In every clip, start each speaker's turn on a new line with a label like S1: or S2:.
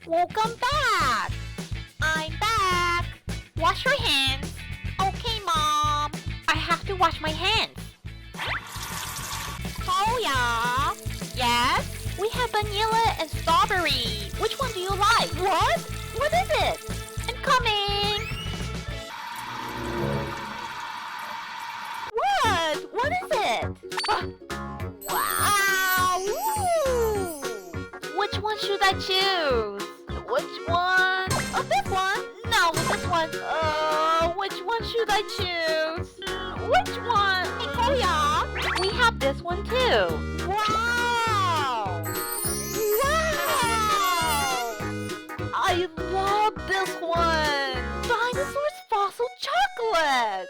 S1: Welcome back! I'm back! Wash your hands. Okay, Mom. I have to wash my hands. Koya! Yes? We have vanilla and strawberry. Which one do you like? What? What is it? I'm coming! What? What is it? Wow! Ooh. Which one should I choose? Which one? Oh, this one? No, this one. Which one should I choose? Which one? Hey, Koya, we have this one too. Wow! Wow! I love this one. Dinosaur's fossil chocolate.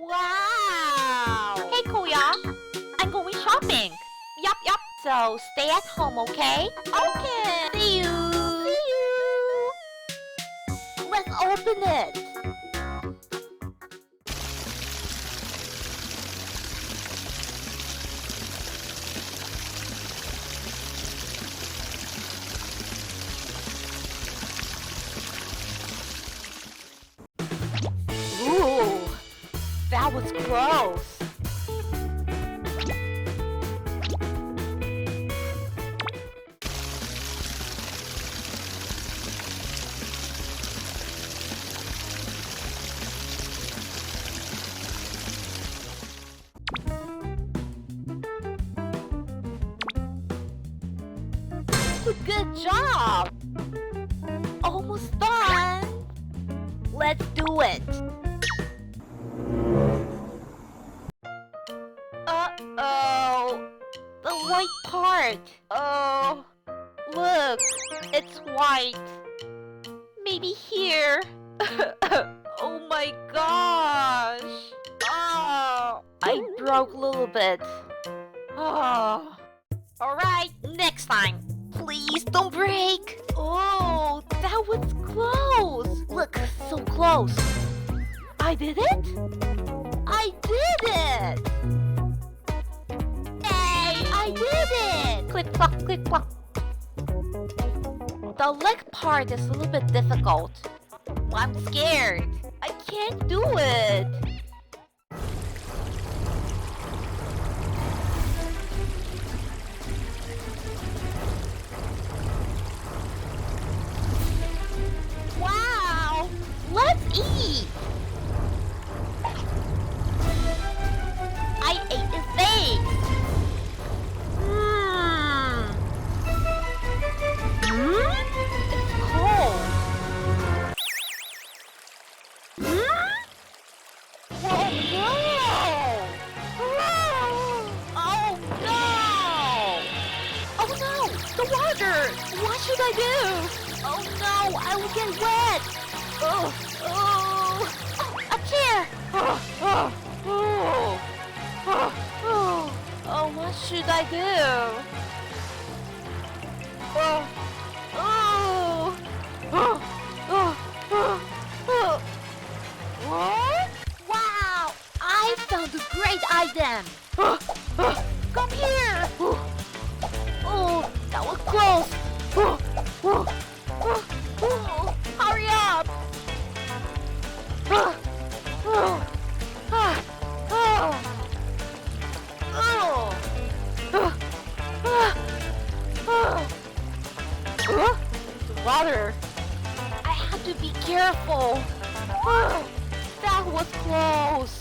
S1: Wow! Hey, Koya, I'm going shopping. Yup. So stay at home, okay? Okay. See you. See you. Let's open it. Ooh, that was gross. Good job! Almost done! Let's do it! Uh-oh! The white part! Oh! Look! It's white! Maybe here! Oh my gosh! Oh! I broke a little bit. Oh! Alright, next time! Please don't break! Oh, that was close! Look, so close! I did it? I did it! Hey, I did it! Click, clock, click, clock. The leg part is a little bit difficult. I'm scared. I can't do it. Wow! Let's eat! I ate his face! It's cold! Oh no! Oh no! Oh no! The water! What should I do? Oh no! I will get wet! Oh! A chair! Oh, what should I do? What? Wow! I found a great item! Come here! Oh, that was close! Hurry up! Water! I have to be careful! That was close!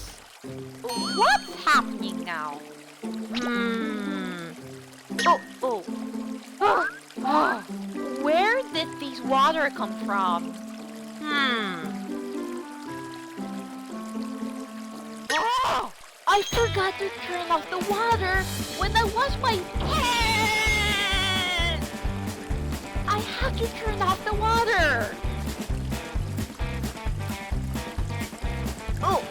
S1: What's happening now? Where did this water come from? Oh! I forgot to turn off the water when I wash my hands! I have to turn off the water! Oh!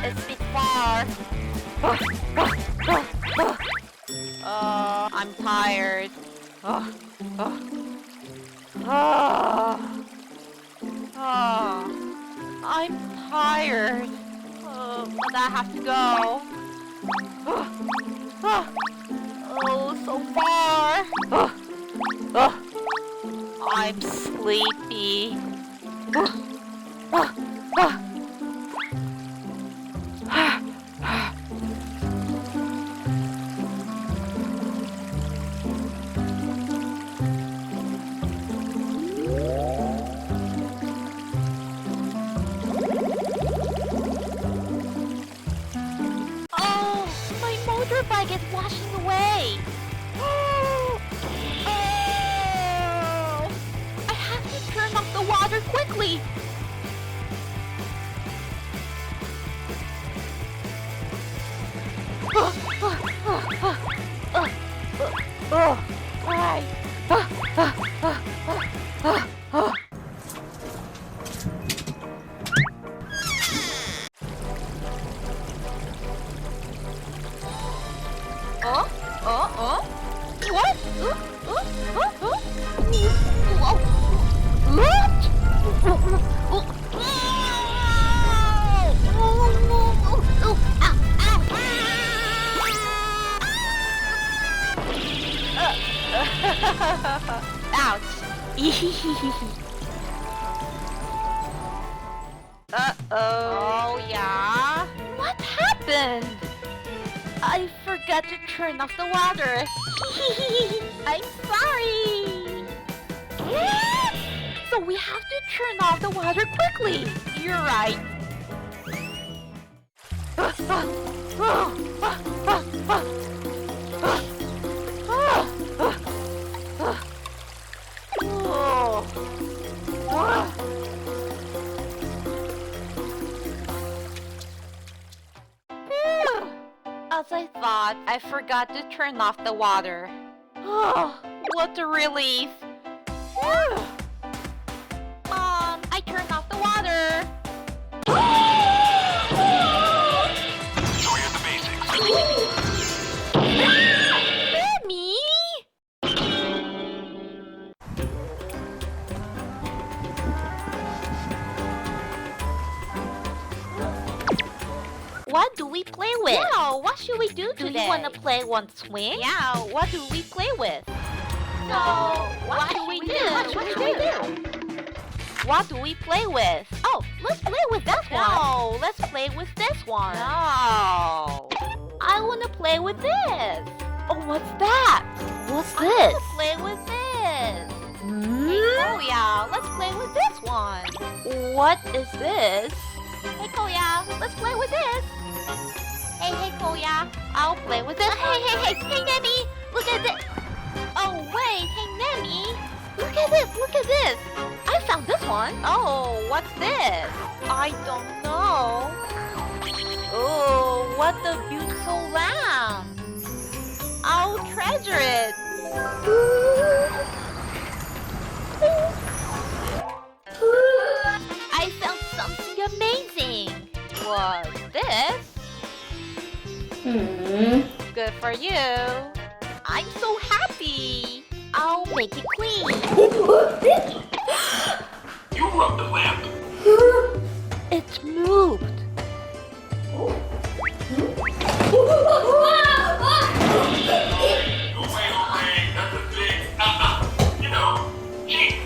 S1: It's a bit far. I'm tired. Oh, oh, oh, oh. I'm tired. But I have to go. Oh, so far. I'm sleepy. Oh, my motorbike is washing away. Oh, I have to turn off the water quickly. Why? What? Ouch. Uh-oh. Oh, yeah? What happened? I forgot to turn off the water. I'm sorry. So we have to turn off the water quickly. You're right. As I thought, I forgot to turn off the water. Oh, what a relief. I turned off the water.
S2: So here's the basics.
S1: Mommy? What do we play with? Yeah, what should we do today? Do you want to play one swing? Yeah, what do we play with? So, what do we do? What do we play with? Oh, let's play with this one. No, let's play with this one. No. I want to play with this. Oh, what's that? What's this? I want to play with this. Oh, yeah, let's play with this one. What is this? Hey, Koya, let's play with this. Hey, Koya, I'll play with this. Hey, Nemi, look at this. Oh, wait, hey, Nemi, look at this. I found this one. Oh, what's this? I don't know. Oh, what a beautiful lamp. I'll treasure it. I found something amazing. What's this? Good for you. I'm so happy. I'll make it clean.
S2: You rubbed the lamp.
S1: It's moved.
S2: Okay, that's a thing. You know, gee.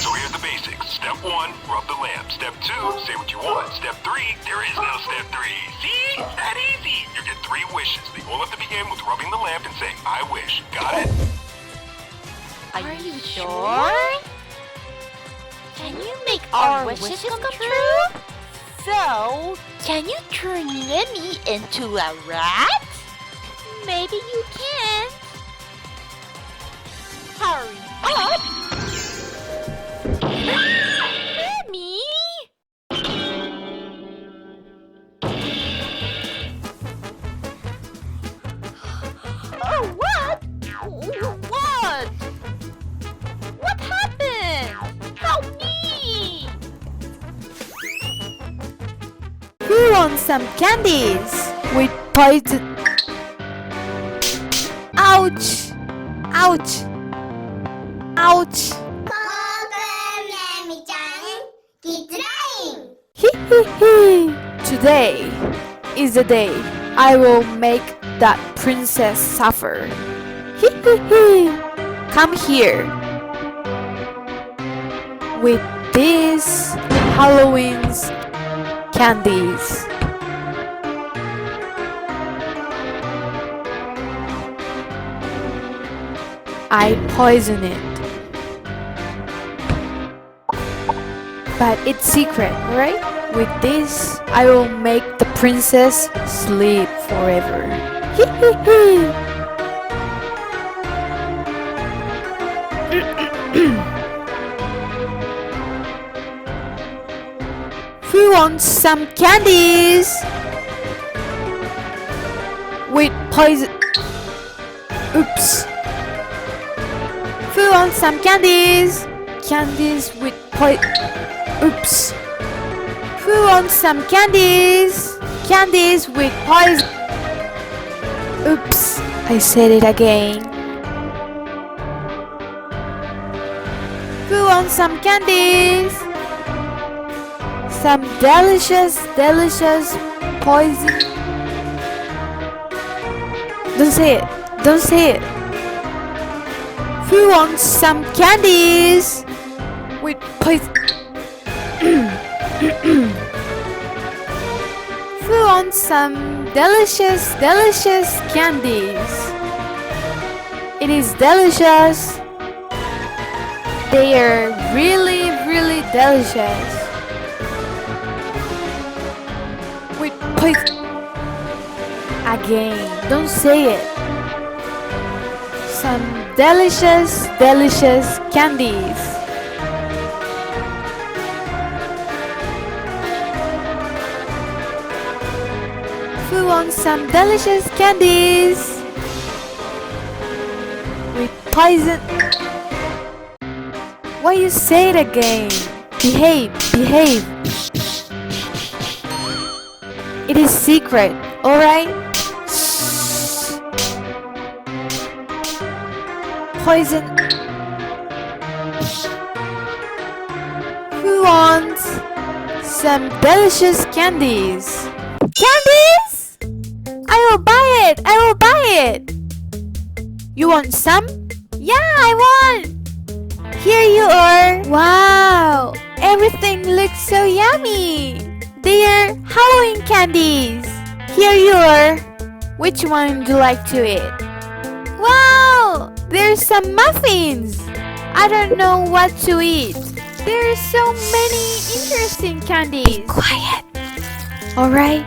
S2: So here's the basics. Step 1, rub the lamp. Step 2, say what you want. Step 3, there is no step 3. See? That easy. You get 3 wishes. They all have to begin with rubbing the lamp and saying, I wish. Got it?
S1: Are you sure? Can you make our wishes come true? So, can you turn Nemi into a rat? Maybe you can. Hurry up! Nemi! Oh, what? What? What happened? Help me!
S3: want some candies with poison? Ouch! Ouch! Ouch! Today is the day I will make that princess suffer. Come here with these Halloween's candies. I poison it. But it's secret, right? With this, I will make the princess sleep forever. Who wants some candies? With poison. Oops. Who wants some candies? Candies with poison. Oops. Who wants some candies? Candies with poison. Oops. I said it again. Who wants some candies? Some delicious poison. Don't say it. Don't say it. Who wants some candies with poison? Who wants some delicious candies? It is delicious. They are really delicious. With poison. Again, don't say it. Some delicious candies. Who wants some delicious candies with poison? Why you say it again? Behave. It is secret, alright? Poison. Who wants some delicious candies? Candies? I will buy it. You want some? Yeah, I want. Here you are. Wow, everything looks so yummy. They are Halloween candies. Here you are. Which one would you like to eat? Wow, there's some muffins. I don't know what to eat. There are so many interesting candies. Be quiet. Alright.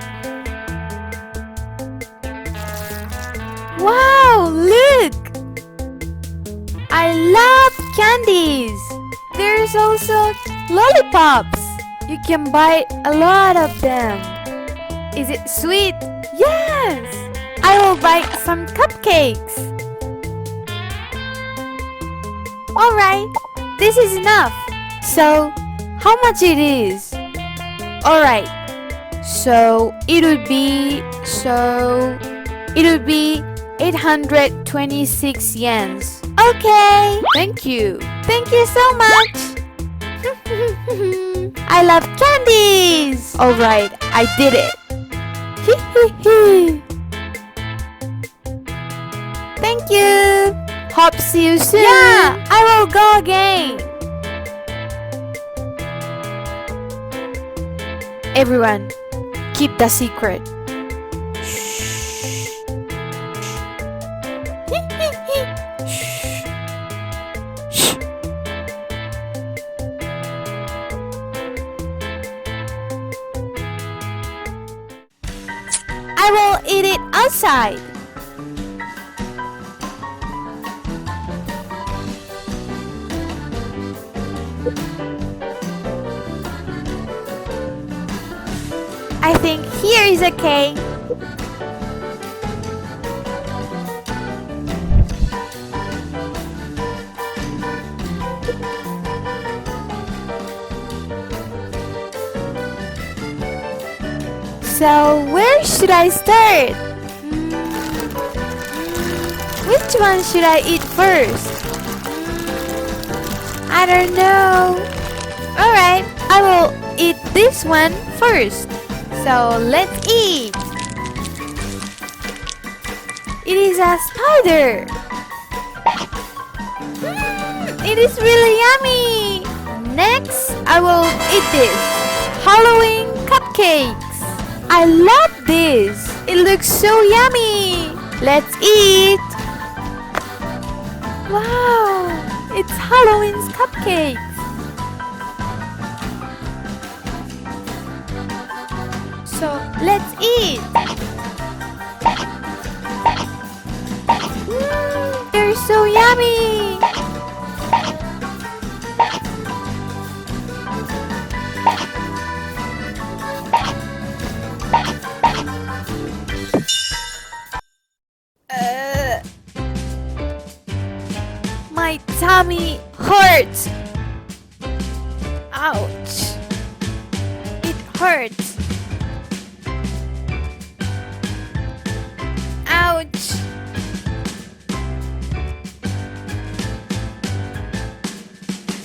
S3: Wow, look! I love candies. There's also lollipops. You can buy a lot of them. Is it sweet? Yes! I will buy some cupcakes. Alright, this is enough. So, how much it is? Alright, so it would be 826 yens. Okay, thank you so much. I love candies. Alright, I did it. Thank you. Hope see you soon. Yeah, I will go again. Everyone, keep the secret. I will eat it outside. I think here is okay. So where should I start? Which one should I eat first? I don't know. Alright, I will eat this one first. So let's eat. It is a spider. It is really yummy. Next, I will eat this. Halloween cupcakes. I love this. It looks so yummy. Let's eat. Wow, it's Halloween's cupcakes. So let's eat. They're so yummy. My tummy hurts. Ouch. It hurts. Ouch.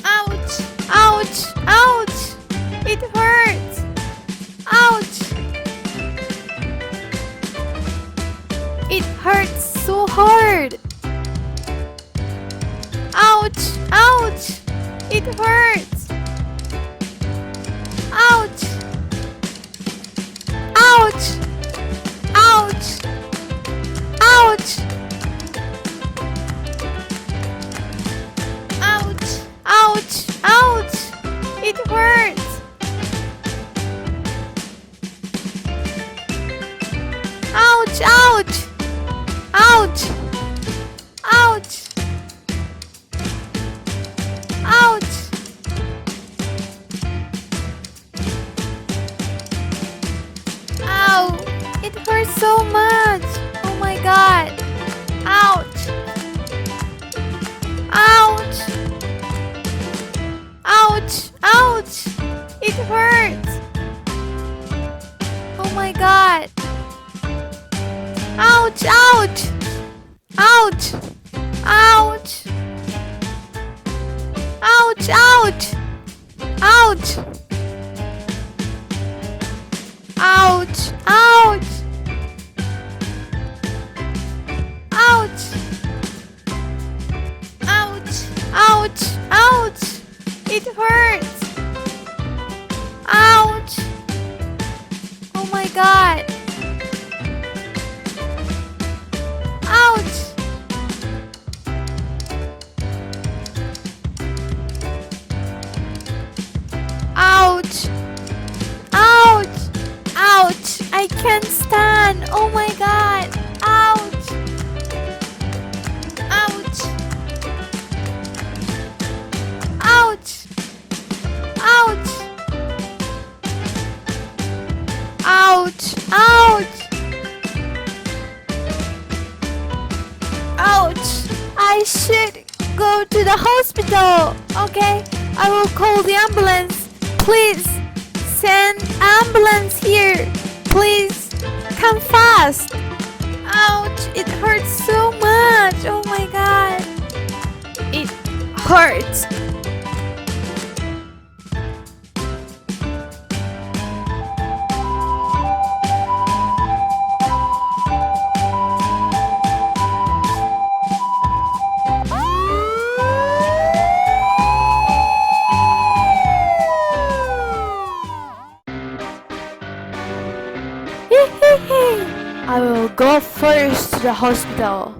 S3: Ouch. Ouch. Ouch. It hurts. Ouch. It hurts so hard. Ouch! Ouch! It hurts! Ouch! Ouch! Ouch! Ouch! Ouch! Ouch! Ouch! It hurts! Ouch! Ouch! Ouch! Ouch! Ouch! Ow! It hurts so much! Oh my god! Ouch! Ouch! Ouch! Ouch! It hurts! Oh my god! Ouch! Ouch! Ouch! Ouch! Ouch! Ouch! Ouch! Ouch! Ouch! Ouch! Ouch! Ouch! Ouch! It hurts! Ouch! Oh my god! Ouch! Ouch! Ouch! Ouch! I can't stand! Oh my god! Ouch! Ouch! Ouch! Ouch! Ouch! Ouch! Ouch! I should go to the hospital. Okay, I will call the ambulance. Please send ambulance here. Please come fast. Ouch! It hurts so much. Oh my god! It hurts. I will go first to the hospital.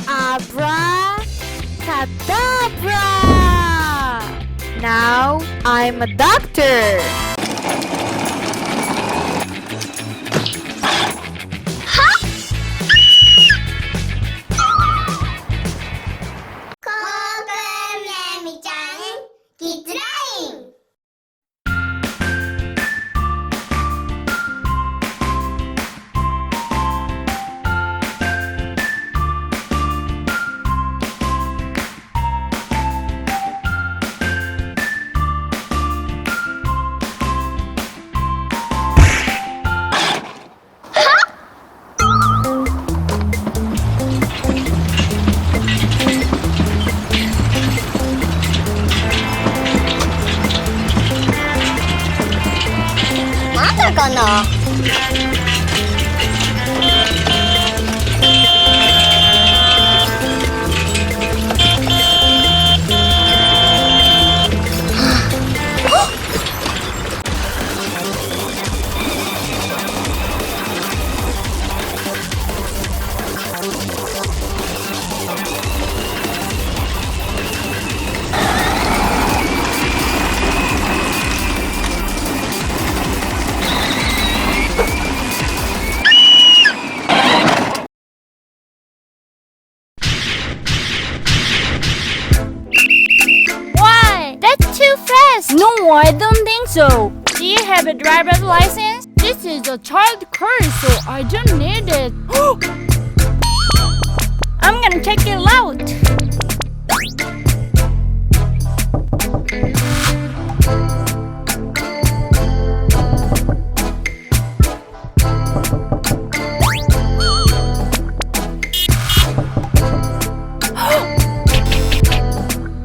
S3: Abracadabra! Now I'm a doctor.
S4: るかな。
S1: Why? That's too fast.
S5: No, I don't think so. Do you have a driver's license? This is a child car, so I don't need it. I'm gonna check it out.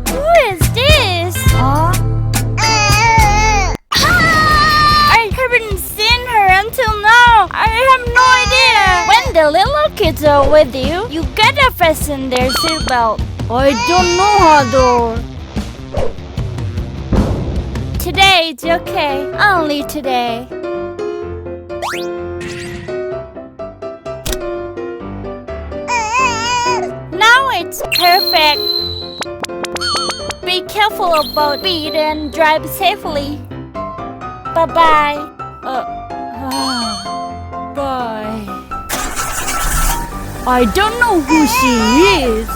S1: Who is this?
S5: I haven't seen her until now. I have no idea. When the little kids are with you, you gotta fasten their seatbelt. I don't know how though. Today it's okay. Only today. Now it's perfect. Be careful about speed and drive safely. Bye-bye. Bye. I don't know who she is.